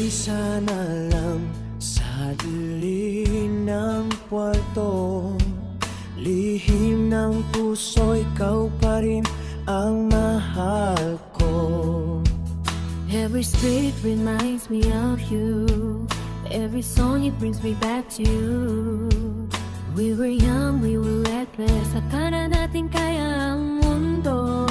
sana lang sa dilim ng kwarto, lihim ng puso, ikaw pa rin ang mahal ko. Every street reminds me of you. Every song it brings me back to you. We were young, we were reckless. Akala natin kaya ang mundo.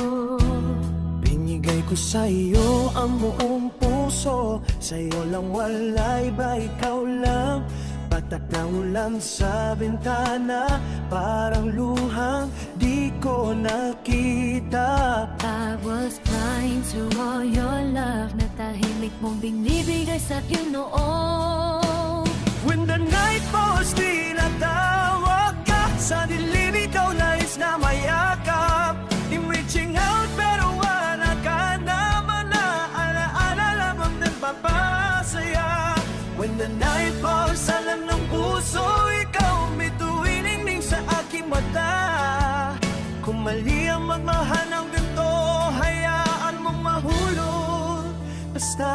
Binigay ko sa iyo ang buong puso. Sa'yo lang wala iba, ikaw lang. Patak na ulan sa bintana, parang luhang di ko nakita. I was crying to all your love na tahimik mong binibigay sa'kin noon. When the night falls, tinatawag ka. Sa dilim ikaw nais na mayakap. I'm reaching out pero wala ka naman na. Alaala lamang nagpapasaya. When the night falls, alam ng puso, ikaw may tuwiningning sa aking mata. Kung mali ang magmahal ng ganito, hayaan mong mahulog basta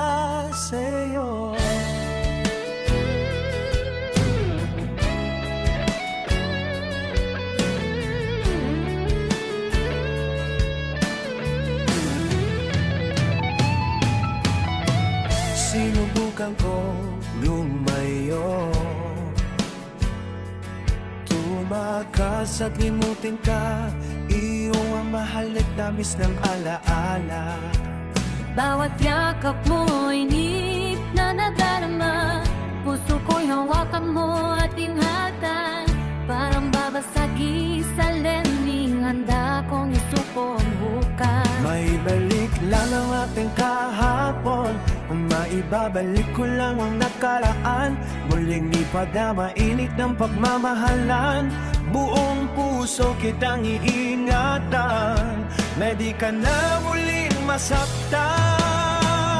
sa'yo. Sinubukan ko lumayo, tumakas at limutin ka. Iyong ang mahal at tamis ng alaala. Bawat yakap mo'y inip na nadarama. Puso ko'y hawakan mo at ingatan. Parang babasagi sa lening, handa kong isuko ang bukas. May balik lang ang ating kahapon, maibabalik ko lang ang nakaraan. Muling ipadama init ng pagmamahalan. Buong puso kitang iingatan, na di ka na muling masaktan.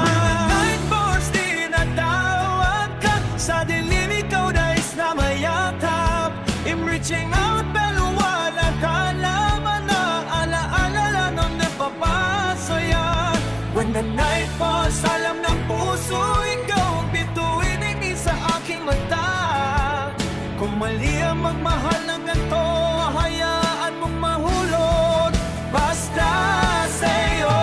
When the night falls, tinatawag ka. Sa dilim ikaw nais na mayakap. I'm reaching out pero wala ka naman na. Alaala lang ang napapasaya. When the night falls, alam ng puso, ikaw ang bituin hindi sa aking mata. Kung mali ang magmahal ng ganito, hayaan mong mahulog basta sa'yo.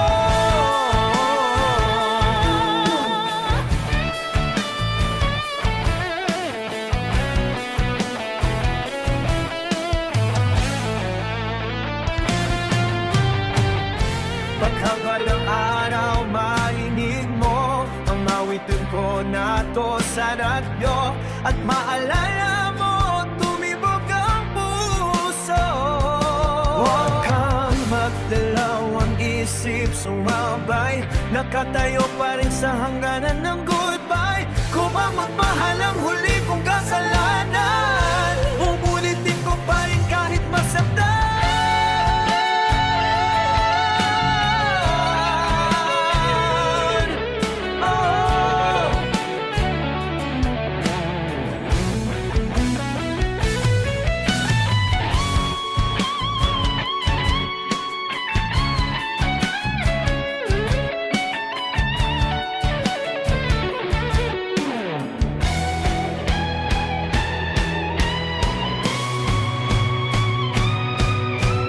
Paghagal ng araw, marinig mo ang awitin ko na to sa radyo. At maalala mo, tumibok ang puso. Huwag kang magdalawang isip, sumabay. Nakatayo pa rin sa hangganan ng goodbye. Kung ang magmahal ang huli kong kasalanan, ubulitin ko pa rin kahit masaktan.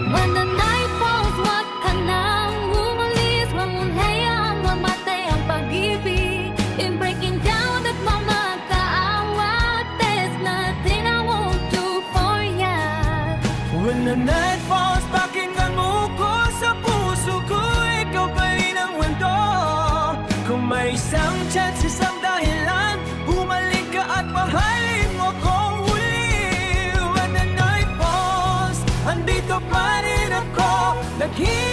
When the night falls, wag ka nang umalis. Wag mong hayaang mamatay ang pag-ibig. In breaking down at mamagkaawat, there's nothing I won't do for ya. When the night falls, pakinggan mo ko. Sa puso ko, ikaw pa rin ang mundo. Kung may isang chance, isang dahilan, bumalik ka at mahalin mo kong huli. When the night falls, andito pa rin ako, naghihintay.